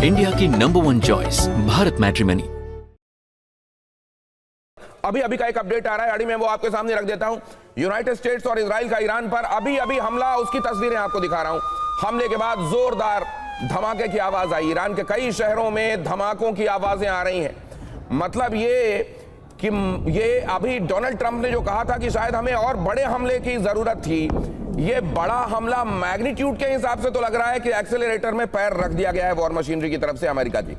India की number 1 choice Bharat matrimony. अभी का एक अपडेट आ रहा है अड़ी में, वो आपके सामने रख देता हूं। यूनाइटेड स्टेट्स और इजराइल का ईरान पर अभी हमला, उसकी तस्वीरें आपको दिखा रहा हूं। हमले के बाद जोरदार धमाके की आवाज आई। ईरान के कई शहरों में धमाकों की आवाजें आ रही हैं। मतलब ये कि ये अभी डोनाल्ड ट्रंप ने जो कहा था कि शायद हमें और बड़े हमले की जरूरत थी, ये बड़ा हमला मैग्नीट्यूड के हिसाब से तो लग रहा है कि एक्सेलरेटर में पैर रख दिया गया है वॉर मशीनरी की तरफ से अमेरिका की।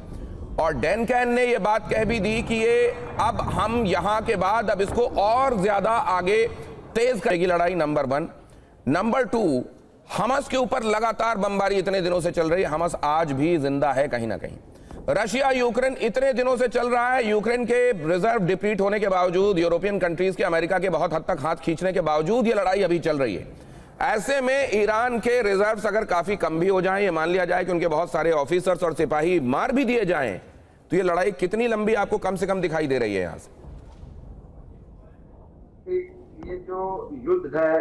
और डैन कैन ने ये बात कह भी दी कि ये अब हम यहां के बाद अब इसको और ज्यादा आगे तेज करेगी लड़ाई। नंबर 1। नंबर 2, हमस के ऊपर लगातार बमबारी इतने दिनों से चल रही है। हमस आज भी जिंदा है कहीं ना कहीं। रशिया यूक्रेन इतने दिनों से चल रहा है। यूक्रेन के रिजर्व डिप्लीट होने के बावजूद, यूरोपियन कंट्रीज के, अमेरिका के बहुत हद तक हाथ खींचने के बावजूद ये लड़ाई अभी चल रही है। ऐसे में ईरान के रिजर्व्स अगर काफी कम भी हो जाएं, ये मान लिया जाए कि उनके बहुत सारे ऑफिसर्स और सिपाही मार भी दिए जाएं, तो ये लड़ाई कितनी लंबी आपको कम से कम दिखाई दे रही है यहां से? ये जो युद्ध है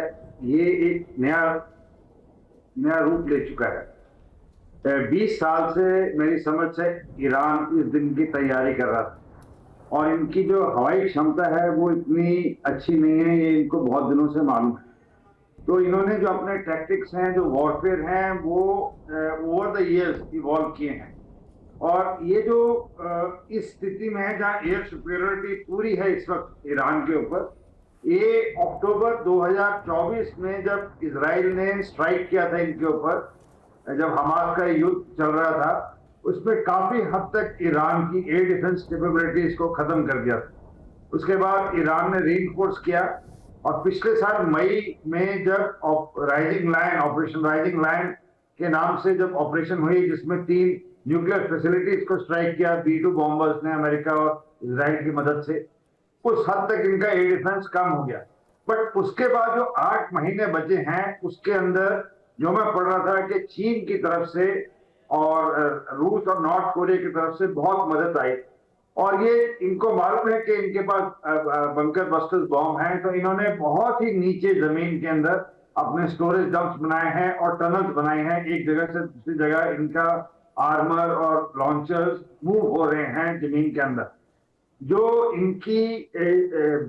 ये एक नया रूप ले चुका है। 20 साल से मेरी समझ से ईरान इस दिन की तैयारी कर रहा था, और इनकी जो हवाई क्षमता है वो इतनी अच्छी नहीं है, ये इनको बहुत दिनों से मालूम है। तो इन्होंने जो अपने टैक्टिक्स हैं, जो वॉरफेयर हैं, वो ओवर द इयर्स इवॉल्व किए हैं। और ये जो इस स्थिति में है जहां एयर सुपीरियरिटी पूरी है इस वक्त ईरान के ऊपर, ये अक्टूबर 2024 में जब इजराइल ने स्ट्राइक किया था इनके ऊपर, जब हमास का युद्ध चल रहा था, उसमें काफी हद तक ईरान की एयर डिफेंस कैपेबिलिटीज को खत्म कर दिया था। उसके बाद ईरान ने रीइंफोर्स किया, और पिछले साल मई में जब ऑपरेशन राइजिंग लायन के नाम से जब ऑपरेशन हुई, जिसमें 3 न्यूक्लियर फैसिलिटीज को स्ट्राइक किया B-2 बॉम्बर्स ने अमेरिका और इजराइल की मदद से, उस हद तक इनका एयर डिफेंस कम हो गया। बट उसके बाद जो 8 महीने बचे हैं, उसके अंदर जो मैं पढ़ रहा था कि चीन की तरफ से और रूस और नॉर्थ कोरिया की तरफ से बहुत मदद आई, और ये इनको मालूम है कि इनके पास बंकर बस्टर्स बॉम्ब हैं, तो इन्होंने बहुत ही नीचे जमीन के अंदर अपने स्टोरेज डंप्स बनाए हैं और टनल्स बनाए हैं। एक जगह से दूसरी जगह इनका आर्मर और लॉन्चर्स मूव हो रहे हैं जमीन के अंदर। जो इनकी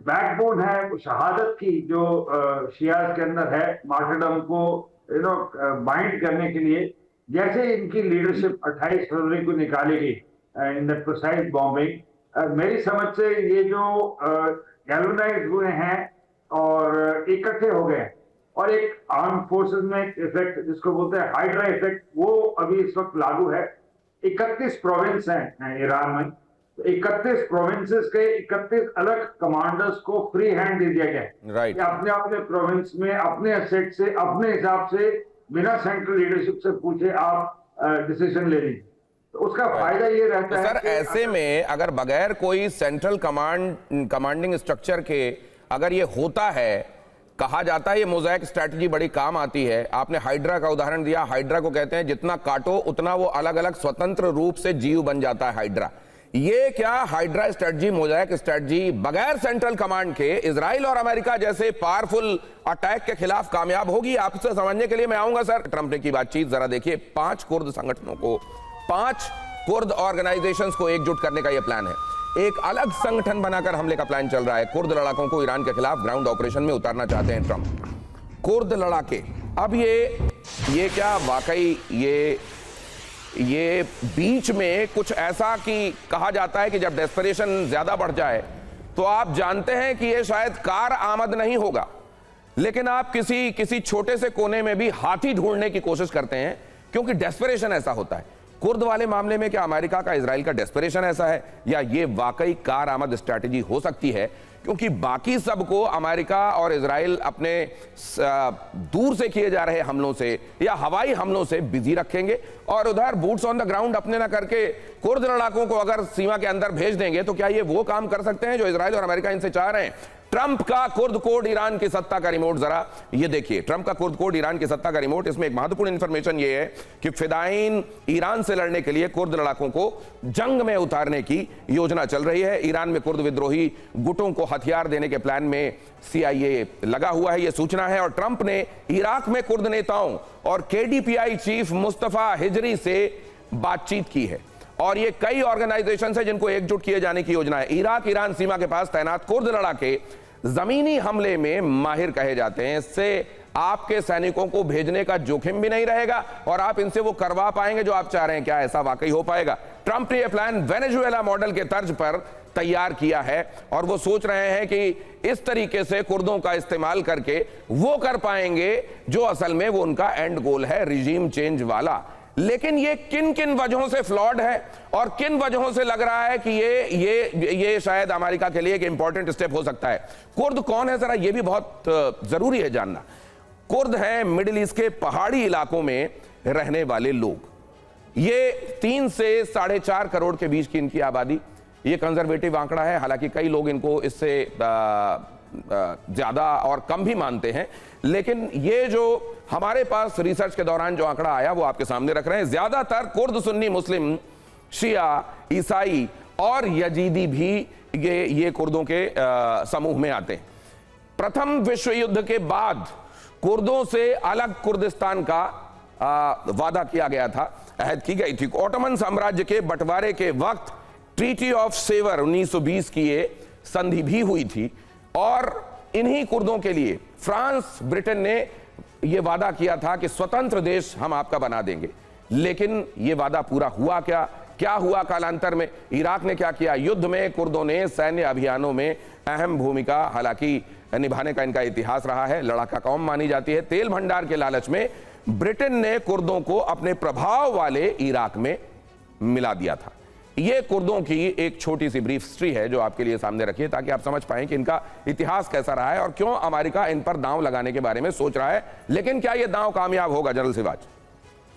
बैकबोन है शहादत की, जो शियाज के अंदर है, मार्टरडम को बाइंड करने के लिए, जैसे इनकी लीडरशिप 28 फरवरी को निकाली गई इन द प्रिसाइज बॉम्बिंग, मेरी समझ से ये जो गैल्वेनाइज हुए हैं और इकट्ठे हो गए, और एक आर्म फोर्सेस में एक इफेक्ट जिसको बोलते हैं हाइड्रा इफेक्ट, वो अभी इस वक्त लागू है। 31 प्रोविंस हैं ईरान में, तो 31 प्रोविंसेस के 31 अलग कमांडर्स को फ्री हैंड दे दिया गया है कि अपने प्रोविंस में अपने एसेट से, अपने हिसाब से, बिना सेंट्रल लीडरशिप से पूछे आप डिसीजन ले लीजिए। तो उसका फायदा ये रहता है सर, ऐसे में अगर बगैर कोई सेंट्रल कमांडिंग स्ट्रक्चर के अगर ये होता है, कहा जाता है ये मोज़ाइक स्ट्रैटेजी बड़ी काम आती है। आपने हाइड्रा का उदाहरण दिया। हाइड्रा को कहते हैं जितना काटो उतना वो अलग अलग स्वतंत्र रूप से जीव बन जाता है हाइड्रा। ये क्या हाइड्रा स्ट्रैटेजी, मोज़ाइक स्ट्रैटेजी बगैर सेंट्रल कमांड के इजराइल और अमेरिका जैसे पावरफुल अटैक के खिलाफ कामयाब होगी? आपसे समझने के लिए मैं आऊंगा सर। ट्रंप ने की बातचीत जरा देखिए। 5 कुर्द संगठनों को, 5 कुर्द ऑर्गेनाइजेशंस को एकजुट करने का यह प्लान है। एक अलग संगठन बनाकर हमले का प्लान चल रहा है। कुर्द लड़ाकों को ईरान के खिलाफ ग्राउंड ऑपरेशन में उतारना चाहते हैं ट्रंप। कुर्द लड़ाके, अब ये क्या वाकई ये बीच में कुछ ऐसा कि कहा जाता है कि जब डेस्परेशन ज्यादा बढ़ जाए तो आप जानते हैं कि ये शायद कार आमद नहीं होगा, लेकिन आप किसी छोटे से कोने में भी हाथी ढूंढने की कोशिश करते हैं, क्योंकि डेस्परेशन ऐसा होता है। कुर्द वाले मामले में क्या अमेरिका का इजराइल का डेस्परेशन ऐसा है, या ये वाकई कार आमद स्ट्रैटेजी हो सकती है? क्योंकि बाकी सबको अमेरिका और इजराइल अपने दूर से किए जा रहे हमलों से या हवाई हमलों से बिजी रखेंगे, और उधर बूट्स ऑन द ग्राउंड अपने ना करके कुर्द लड़ाकों को अगर सीमा के अंदर भेज देंगे, तो क्या ये वो काम कर सकते हैं जो इजराइल और अमेरिका इनसे चाह रहे हैं? ट्रंप का कुर्द कोड ईरान की सत्ता का रिमोट, जरा ये देखिए। ट्रंप का कुर्द कोड ईरान की सत्ता का रिमोट, इसमें एक महत्वपूर्ण इंफॉर्मेशन ये है कि फिदाइन ईरान से लड़ने के लिए कुर्द लड़ाकों को जंग में उतारने की योजना चल रही है। ईरान में कुर्द विद्रोही गुटों को हथियार देने के प्लान में CIA लगा हुआ है, यह सूचना है। और ट्रंप ने इराक में कुर्द नेताओं और KDPI चीफ मुस्तफा हिजरी से बातचीत की है और ये कई ऑर्गेनाइजेशन है जिनको एकजुट किए जाने की योजना है। इराक ईरान सीमा के पास तैनात कुर्द लड़ाके जमीनी हमले में माहिर कहे जाते हैं। इससे आपके सैनिकों को भेजने का जोखिम भी नहीं रहेगा और आप इनसे वो करवा पाएंगे जो आप चाह रहे हैं। क्या ऐसा वाकई हो पाएगा? ट्रंप ने यह प्लान वेनेजुएला मॉडल के तर्ज पर तैयार किया है और वो सोच रहे हैं कि इस तरीके से कुर्दों का इस्तेमाल करके वो कर पाएंगे जो असल में वो उनका एंड गोल है, रिजीम चेंज वाला। लेकिन ये किन किन वजहों से फ्लॉड है और किन वजहों से लग रहा है कि ये शायद अमेरिका के लिए एक इंपॉर्टेंट स्टेप हो सकता है। कुर्द कौन है, जरा ये भी बहुत जरूरी है जानना। कुर्द हैं मिडिल ईस्ट के पहाड़ी इलाकों में रहने वाले लोग। ये 3 से 4.5 करोड़ के बीच की इनकी आबादी। ये कंजर्वेटिव आंकड़ा है, हालांकि कई लोग इनको इससे ज्यादा और कम भी मानते हैं, लेकिन ये जो हमारे पास रिसर्च के दौरान जो आंकड़ा आया वो आपके सामने रख रहे हैं। ज्यादातर कुर्द, सुन्नी, मुस्लिम, शिया, ईसाई और यजीदी भी ये कुर्दों के समूह में आते हैं। प्रथम विश्व युद्ध के बाद कुर्दों से अलग कुर्दिस्तान का वादा किया गया था, अहद की गई थी। ओटोमन साम्राज्य के बंटवारे के वक्त ट्रीटी ऑफ सेवर 1920 की ये संधि भी हुई थी और इन्हीं कुर्दों के लिए फ्रांस, ब्रिटेन ने यह वादा किया था कि स्वतंत्र देश हम आपका बना देंगे। लेकिन यह वादा पूरा हुआ क्या हुआ कालांतर में? इराक ने क्या किया? युद्ध में कुर्दों ने सैन्य अभियानों में अहम भूमिका हालांकि निभाने का इनका इतिहास रहा है। लड़ाका कौम मानी जाती है। तेल भंडार के लालच में ब्रिटेन ने कुर्दों को अपने प्रभाव वाले इराक में मिला दिया था। ये कुर्दों की एक छोटी सी ब्रीफ हिस्ट्री है जो आपके लिए सामने रखी है ताकि आप समझ पाएं कि इनका इतिहास कैसा रहा है और क्यों अमेरिका इन पर दांव लगाने के बारे में सोच रहा है। लेकिन क्या ये दांव कामयाब होगा? जनरल सिवाज,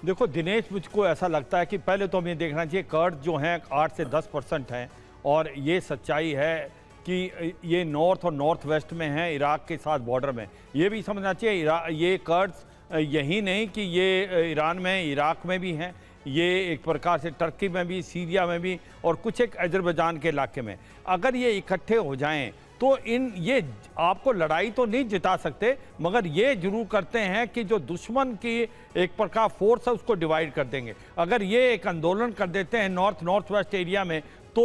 देखो दिनेश, मुझको ऐसा लगता है कि पहले तो हमें देखना चाहिए कर्द जो हैं 8 से 10% हैं और ये सच्चाई है कि ये नॉर्थ और नॉर्थ वेस्ट में हैं, इराक के साथ बॉर्डर में। ये भी समझना चाहिए ये कर्ड्स यही नहीं कि ये ईरान में, इराक में भी हैं, ये एक प्रकार से टर्की में भी, सीरिया में भी और कुछ एक अजरबैजान के इलाके में। अगर ये इकट्ठे हो जाएं तो ये आपको लड़ाई तो नहीं जिता सकते, मगर ये जरूर करते हैं कि जो दुश्मन की एक प्रकार फोर्स है उसको डिवाइड कर देंगे। अगर ये एक आंदोलन कर देते हैं नॉर्थ वेस्ट एरिया में तो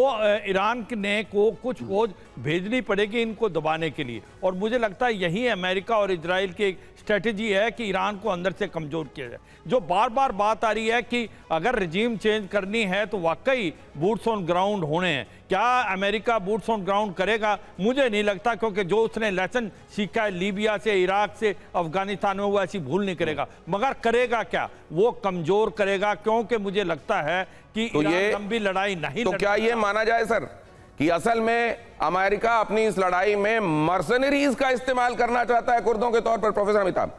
ईरान ने को कुछ फौज भेजनी पड़ेगी इनको दबाने के लिए। और मुझे लगता है यही अमेरिका और इजराइल की एक स्ट्रेटजी है कि ईरान को अंदर से कमज़ोर किया जाए। जो बार बार बात आ रही है कि अगर रिजीम चेंज करनी है तो वाकई बूट्स ऑन ग्राउंड होने हैं। क्या अमेरिका बूट्स ऑन ग्राउंड करेगा? मुझे नहीं लगता, क्योंकि जो उसने लेसन सीखा है लीबिया से, इराक से, अफगानिस्तान में, वो ऐसी भूल नहीं करेगा। मगर करेगा क्या? वो कमज़ोर करेगा, क्योंकि मुझे लगता है कि तो ये लंबी लड़ाई नहीं। तो क्या ये माना जाए सर कि असल में अमेरिका अपनी इस लड़ाई में मर्सनरीज का इस्तेमाल करना चाहता है कुर्दों के तौर पर? प्रोफेसर अमिताभ,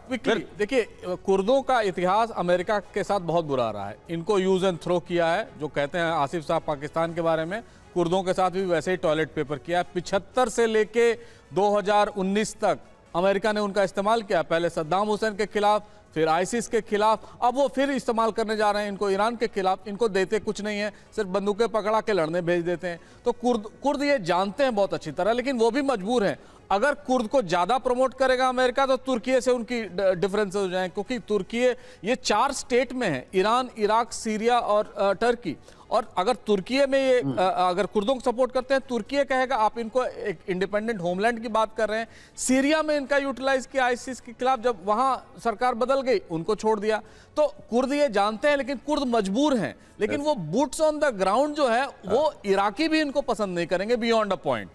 देखिए, कुर्दों का इतिहास अमेरिका के साथ बहुत बुरा रहा है। इनको यूज एंड थ्रो किया है, जो कहते हैं आसिफ साहब पाकिस्तान के बारे में, कुर्दों के साथ भी वैसे ही टॉयलेट पेपर किया है। 75 से लेके 2019 तक अमेरिका ने उनका इस्तेमाल किया। पहले सद्दाम हुसैन के खिलाफ, फिर आईसिस के खिलाफ, अब वो फिर इस्तेमाल करने जा रहे हैं इनको ईरान के खिलाफ। इनको देते कुछ नहीं है, सिर्फ बंदूकें पकड़ा के लड़ने भेज देते हैं। तो कुर्द ये जानते हैं बहुत अच्छी तरह, लेकिन वो भी मजबूर हैं। अगर कुर्द को ज्यादा प्रमोट करेगा अमेरिका तो तुर्की से उनकी डिफरेंस हो जाए, क्योंकि तुर्की ये 4 स्टेट में है, ईरान, इराक, सीरिया और टर्की। और अगर तुर्की में ये अगर कुर्दों को सपोर्ट करते हैं, तुर्की कहेगा आप इनको एक इंडिपेंडेंट होमलैंड की बात कर रहे हैं। सीरिया में इनका यूटिलाइज किया आईसिस के खिलाफ, जब वहां सरकार बदल गई उनको छोड़ दिया। तो कुर्द ये जानते हैं, लेकिन कुर्द मजबूर हैं। लेकिन वो बूट्स ऑन द ग्राउंड जो है वो इराकी भी इनको पसंद नहीं करेंगे बियॉन्ड अ पॉइंट,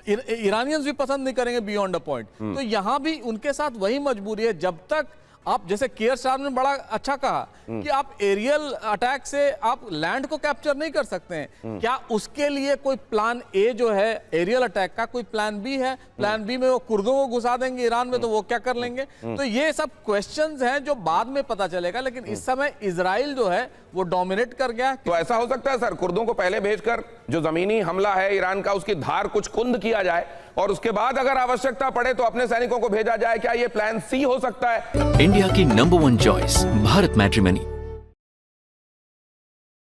ईरानियंस भी पसंद नहीं करेंगे बियॉन्ड अ पॉइंट। तो यहां भी उनके साथ वही मजबूरी है। जब तक आप, जैसे केयर साहब ने बड़ा अच्छा कहा कि आप एरियल अटैक से आप लैंड को कैप्चर नहीं कर सकते हैं, क्या उसके लिए कोई प्लान ए जो है एरियल अटैक का, कोई प्लान बी है? प्लान बी में वो कुर्दों को घुसा देंगे ईरान में, तो वो क्या कर लेंगे? तो ये सब क्वेश्चंस हैं जो बाद में पता चलेगा। लेकिन इस समय इजराइल जो है वो डोमिनेट कर गया। तो ऐसा हो सकता है सर, कुर्दों को पहले भेजकर जो जमीनी हमला है ईरान का उसकी धार कुछ कुंद किया जाए और उसके बाद अगर आवश्यकता पड़े तो अपने सैनिकों को भेजा जाए। क्या ये प्लान सी हो सकता है? इंडिया की नंबर 1 चॉइस भारत मैट्रिमनी।